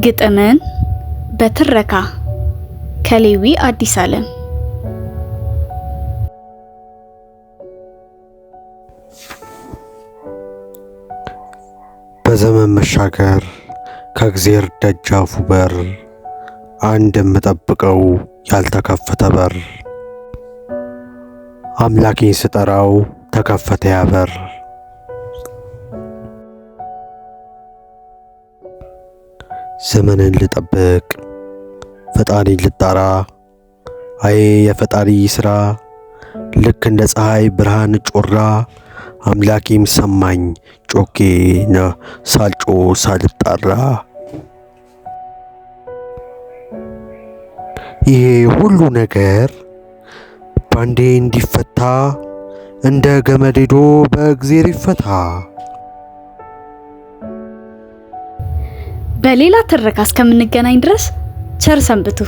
ግጥምን በትረካ ከሌዊ አዲስ ዓለም። በዘመን መሻገር ከእግዚአብሔር ደጃፉ በር አንድ የምጠብቀው ያልተከፈተ በር፣ አምላኬን ስጠራው ተከፈተ ያ በር። ዘመንን ልጠብቅ ፈጣሪን ልጣራ፣ አይ የፈጣሪ ስራ ልክ እንደ ፀሐይ ብርሃን ጮራ። አምላኬም ሰማኝ ጮኬ ሳልጮ ሳልጣራ። ይሄ ሁሉ ነገር ባንዴ እንዲፈታ እንደ ገመድ ሄዶ በእግዚአብሔር ይፈታ። በሌላ ትረካ እስከምንገናኝ ድረስ ቸር ሰንብቱ።